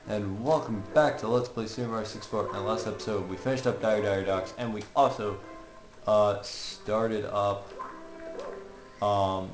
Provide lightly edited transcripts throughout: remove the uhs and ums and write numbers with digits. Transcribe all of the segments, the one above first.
And welcome back to Let's Play Super Mario 64. In the last episode, we finished up Dire Docks, and we also started up, um,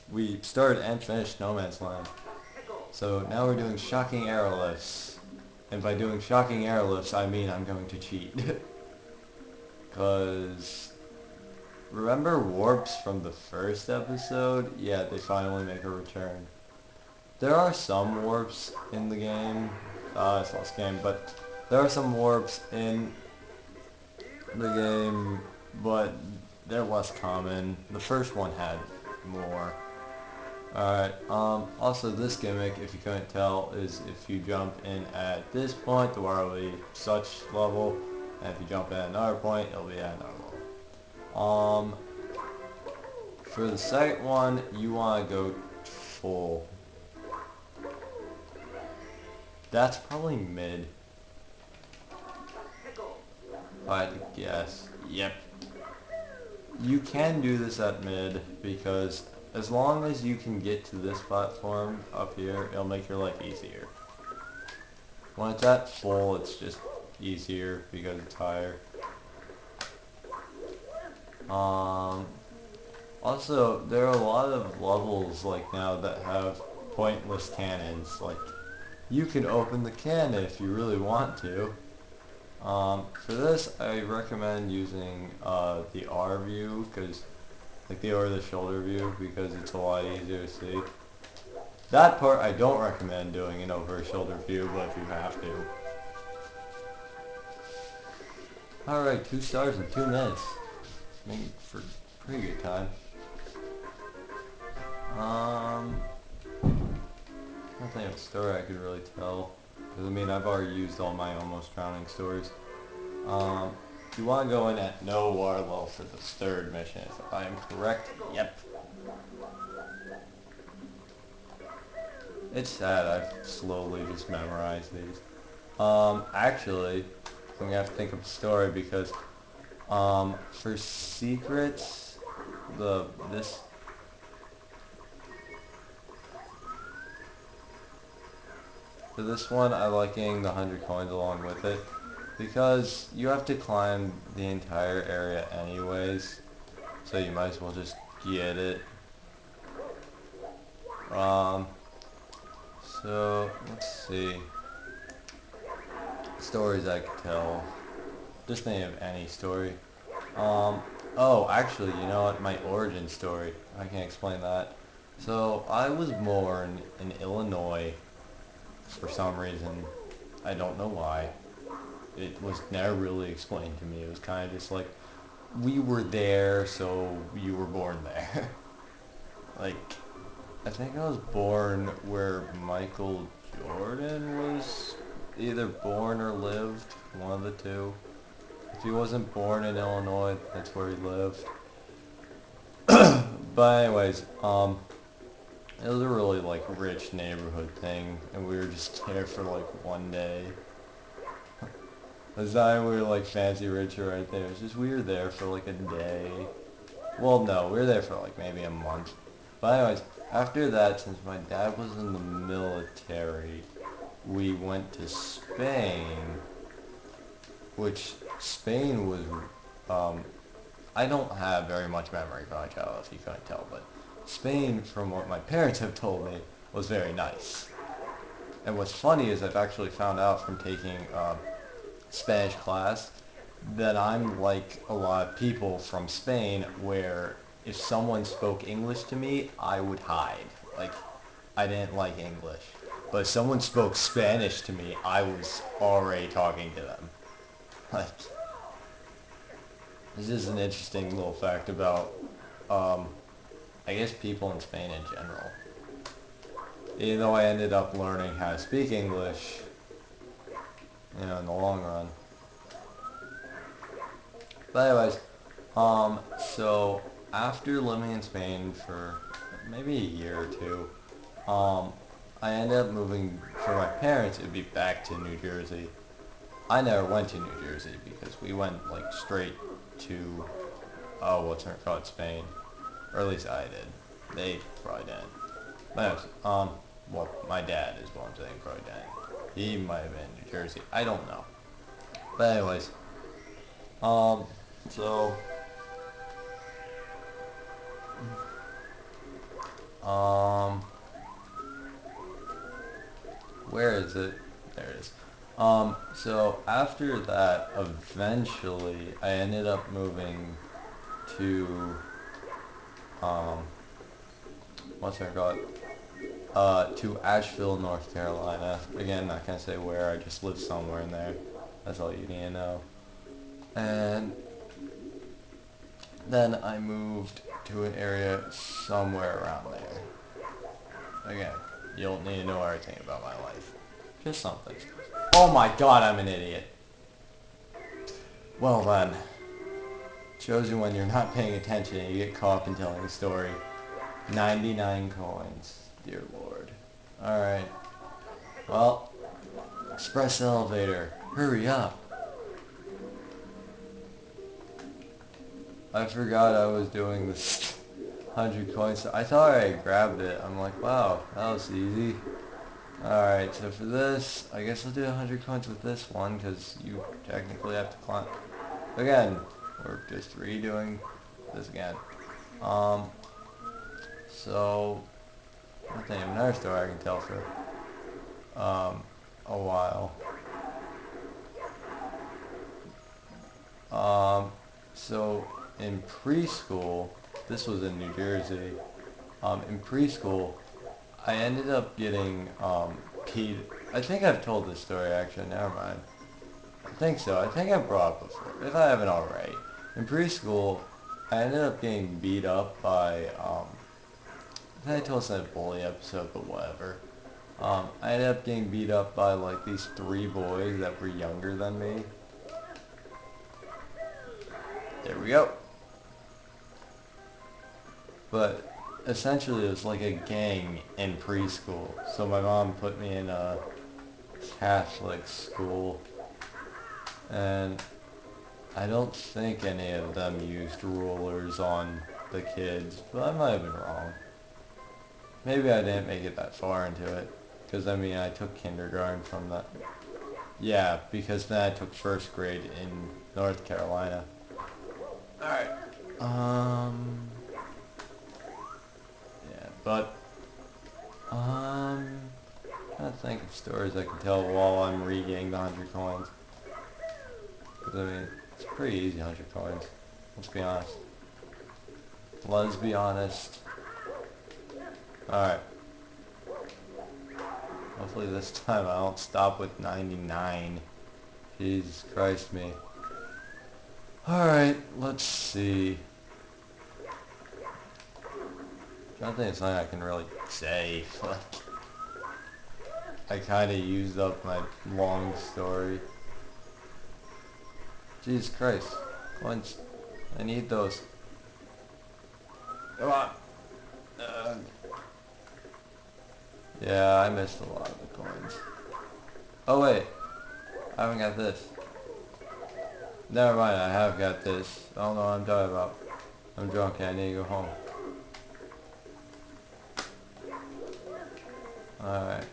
we started and finished No Man's Land. So now we're doing shocking airlifts. And by doing shocking airlifts, I mean I'm going to cheat. Because, remember warps from the first episode? Yeah, they finally make a return. There are some warps in the game. It's lost game, but there are some warps in the game, but they're less common. The first one had more. Alright, also this gimmick, if you couldn't tell, is if you jump in at this point, the water will be such level, and if you jump in at another point, it'll be at another level. For the second one, you want to go full. That's probably mid. If I had to guess. Yep. You can do this at mid because as long as you can get to this platform up here, it'll make your life easier. When it's at full, it's just easier because it's higher. Also, there are a lot of levels like now that have pointless cannons. Like, you can open the cannon if you really want to. For this, I recommend using the R view, because like the over the shoulder view, because it's a lot easier to see. That part I don't recommend doing an over shoulder view, but if you have to. Alright, 2 stars in 2 minutes. Making for pretty good time. I don't think of a story I could really tell. Because I mean, I've already used all my almost drowning stories. You want to go in at no water level for the third mission, if I am correct. Yep. It's sad I've slowly just memorized these. Actually, I'm gonna have to think of a story because, for secrets, this for this one, I like getting the 100 coins along with it because you have to climb the entire area anyways, so you might as well just get it. So let's see. Stories I could tell. Just think of any story. Oh, actually, you know what? My origin story. I can explain that. So, I was born in Illinois for some reason. I don't know why. It was never really explained to me. It was kind of just like, we were there, so you were born there. Like, I think I was born where Michael Jordan was either born or lived. One of the two. If he wasn't born in Illinois, that's where he lived. But anyways, it was a really like rich neighborhood thing, and we were just there for like one day. It's not we were like fancy rich or right there. It's just we were there for like a day. Well, no, we were there for like maybe a month. But anyways, after that, since my dad was in the military, we went to Spain, which Spain was, I don't have very much memory from my childhood, if you couldn't tell, but Spain, from what my parents have told me, was very nice. And what's funny is I've actually found out from taking Spanish class that I'm like a lot of people from Spain where if someone spoke English to me, I would hide. Like, I didn't like English. But if someone spoke Spanish to me, I was already talking to them. Like, this is an interesting little fact about, I guess people in Spain in general. Even though I ended up learning how to speak English, you know, in the long run. But anyways, so after living in Spain for maybe a year or two, I ended up moving, for my parents, it would be back to New Jersey. I never went to New Jersey because we went like straight to, oh, what's it called, Spain. Or at least I did. They probably didn't. But anyways, well, my dad is what I'm saying, probably dad. He might have been in New Jersey. I don't know. But anyways, um, so, um, where is it? There it is. So after that, eventually, I ended up moving to, um, what's that called? To Asheville, North Carolina. Again, not gonna say where, I just live somewhere in there. That's all you need to know. And then I moved to an area somewhere around there. Again, you don't need to know everything about my life. Just some things. Oh my god, I'm an idiot. Well then, shows you when you're not paying attention and you get caught up in telling a story. 99 coins, dear lord. Alright, well, express elevator, hurry up. I forgot I was doing this 100 coins. I thought I grabbed it. I'm like, wow, that was easy. Alright, so for this, I guess I'll do 100 coins with this one, because you technically have to climb. Again, we're just redoing this again. Um, so, I think another story I can tell for, a while. Um, so, in preschool, this was in New Jersey, in preschool, I ended up getting, peed. I think I've told this story actually, never mind. I think so. I think I brought it before, if I haven't already. In preschool, I ended up getting beat up by, I think I told this in a bully episode, but whatever. I ended up getting beat up by like these three boys that were younger than me. There we go. But essentially it was like a gang in preschool. So my mom put me in a Catholic school, and I don't think any of them used rulers on the kids, but I might have been wrong. Maybe I didn't make it that far into it, because I mean I took kindergarten from that. Yeah, because then I took first grade in North Carolina. Alright. Yeah, but, trying to think of stories I can tell while I'm regaining the 100 coins. Because, I mean, it's pretty easy, 100 coins. Let's be honest. Let's be honest. Alright. Hopefully this time I don't stop with 99. Jesus Christ me. Alright, let's see. I'm trying to think of something I can really say. I kind of used up my long story. Jesus Christ. Coins. I need those. Come on. Uh, yeah, I missed a lot of the coins. Oh wait. I haven't got this. Never mind, I have got this. I don't know what I'm talking about. I'm drunk and I need to go home. Alright.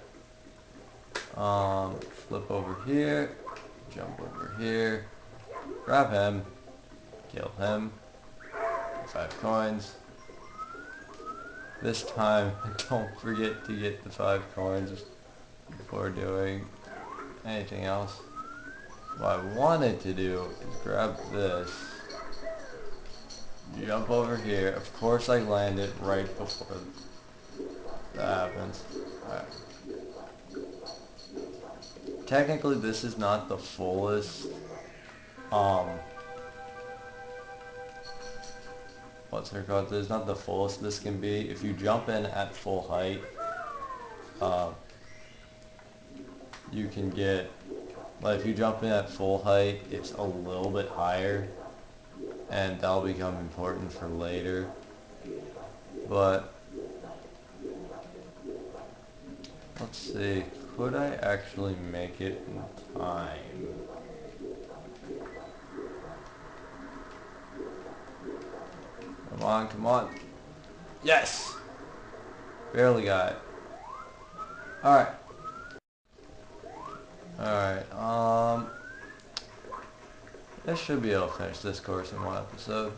Flip over here. Jump over here. Grab him. Kill him. 5 coins. This time, don't forget to get the 5 coins before doing anything else. What I wanted to do is grab this. Jump over here. Of course I landed right before that happens. Alright. Technically this is not the fullest, um, what's it called? This is not the fullest this can be. If you jump in at full height, uh, you can get, like if you jump in at full height, it's a little bit higher, and that'll become important for later. But, let's see, could I actually make it in time? Come on, come on. Yes! Barely got it. Alright. I should be able to finish this course in one episode.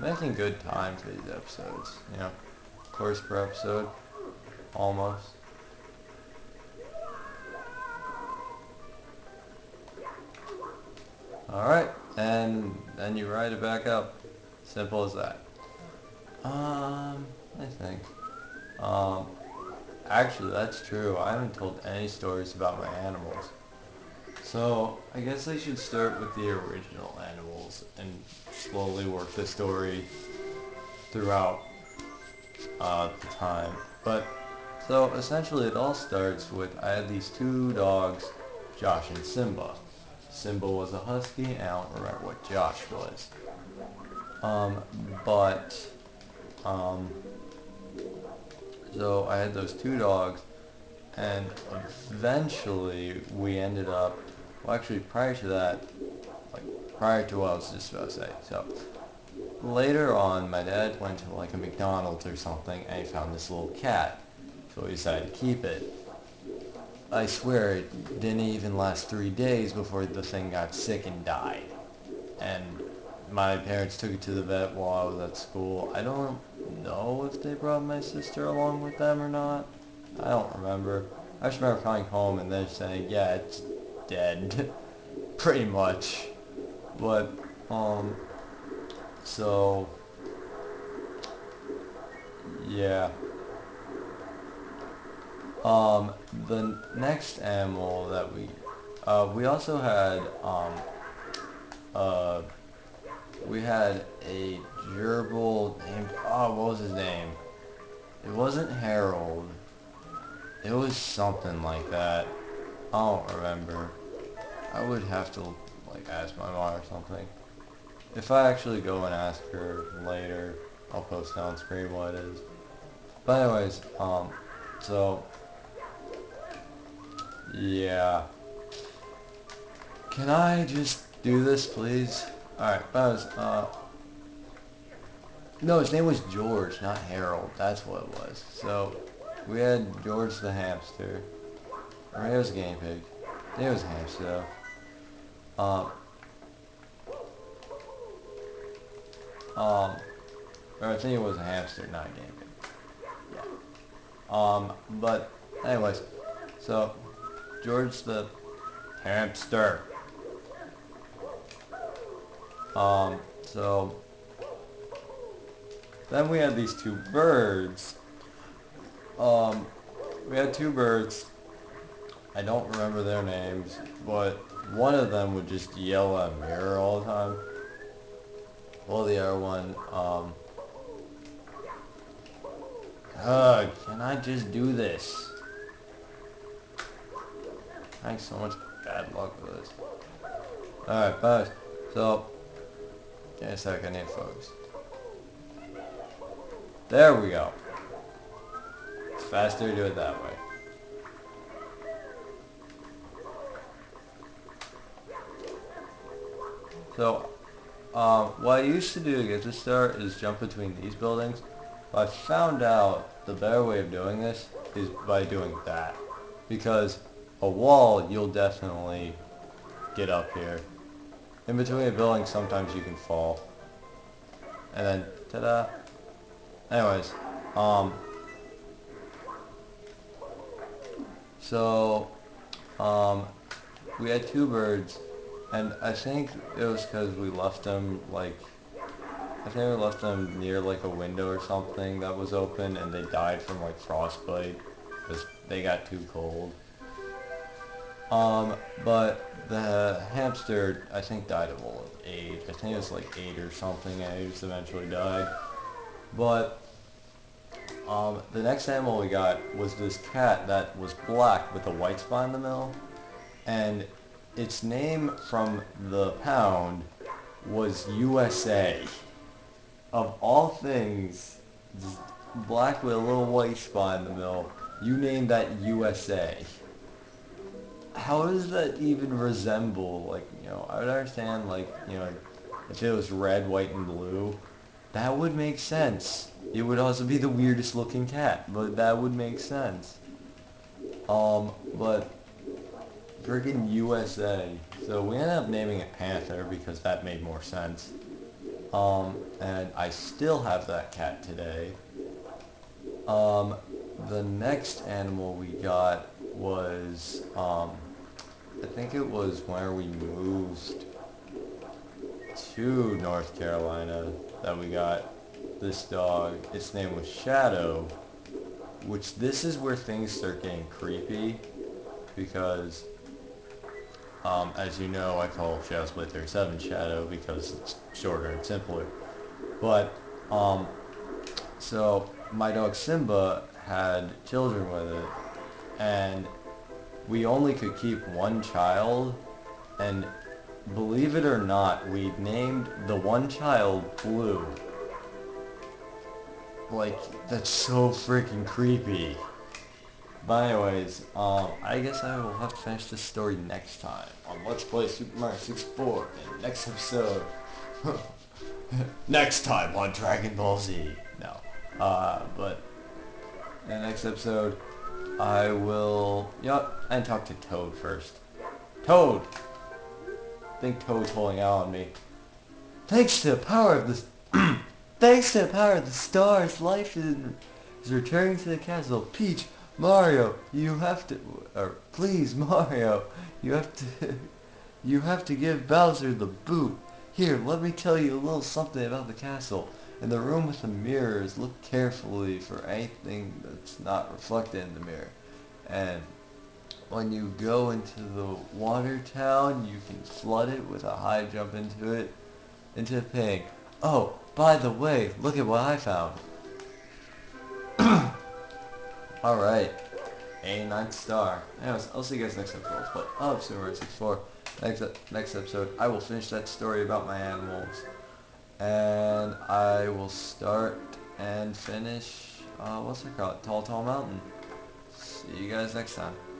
Making good time for these episodes, you know. Course per episode. Almost. Alright, and then you write it back up. Simple as that. I think. Um, Actually, that's true. I haven't told any stories about my animals. So, I guess I should start with the original animals and slowly work the story throughout the time. But, so essentially it all starts with I had these two dogs, Josh and Simba. Simba was a husky, and I don't remember what Josh was. Um, but, um, so I had those two dogs, and eventually we ended up, well actually prior to that, like prior to what I was just about to say, so later on my dad went to like a McDonald's or something and he found this little cat, so we decided to keep it. I swear it didn't even last 3 days before the thing got sick and died. And my parents took it to the vet while I was at school. I don't know if they brought my sister along with them or not. I don't remember. I just remember coming home and they're saying, yeah, it's dead. Pretty much. But, so, yeah. Um, the next animal that we also had, uh, we had a gerbil named, oh, what was his name? It wasn't Harold. It was something like that. I don't remember. I would have to, like, ask my mom or something. If I actually go and ask her later, I'll post on screen what it is. But anyways, so, yeah. Can I just do this, please? Alright, Buzz, no, his name was George, not Harold. That's what it was. So, we had George the hamster. Or maybe it was a guinea pig. I think it was a hamster, though. Or I think it was a hamster, not a guinea pig. Yeah. But, anyways. So, George the hamster. So, then we had these two birds. Um, we had two birds. I don't remember their names, but one of them would just yell at a mirror all the time. Well, the other one, can I just do this? Thanks so much bad luck with this. Alright, guys. So, give me a sec, I need to focus. There we go. It's faster to do it that way. So, what I used to do to get this start is jump between these buildings. But I found out the better way of doing this is by doing that. Because a wall, you'll definitely get up here. In between a building, sometimes you can fall. And then, ta-da. Anyways, um, so, um, we had two birds, and I think it was because we left them, like, I think we left them near, like, a window or something that was open, and they died from, like, frostbite, because they got too cold. But the hamster, I think, died of old age. I think it was, like, 8 or something, and it just eventually died. But, the next animal we got was this cat that was black with a white spot in the middle, and its name from the pound was USA. Of all things, black with a little white spot in the middle, you named that USA. How does that even resemble, like, you know, I would understand, like, you know, if it was red, white, and blue, that would make sense. It would also be the weirdest looking cat, but that would make sense. But freaking USA. So we ended up naming it Panther because that made more sense. And I still have that cat today. The next animal we got was, I think it was where we moved to North Carolina that we got this dog. Its name was Shadow, which this is where things start getting creepy because, as you know, I call Shadow Split 37 Shadow because it's shorter and simpler. But, so my dog Simba had children with it, and we only could keep one child, and believe it or not, we named the one child Blue. Like, that's so freaking creepy. But anyways, I guess I will have to finish this story next time on Let's Play Super Mario 64 in the next episode. Next time on Dragon Ball Z. No. But in the next episode, I will, and talk to Toad first. Toad! I think Toad's holding out on me. Thanks to the power of the, thanks to the power of the stars, life is returning to the castle. Peach, Mario, you have to, or please, Mario, you have to, you have to give Bowser the boot. Here, let me tell you a little something about the castle. In the room with the mirrors, look carefully for anything that's not reflected in the mirror. And when you go into the water town, you can flood it with a high jump into the pig. Oh, by the way, look at what I found. Alright, a ninth star. Anyways, I'll see you guys next episode. But Super Mario 64. Next episode, I will finish that story about my animals. And I will start and finish, what's it called? Tall Tall Mountain. See you guys next time.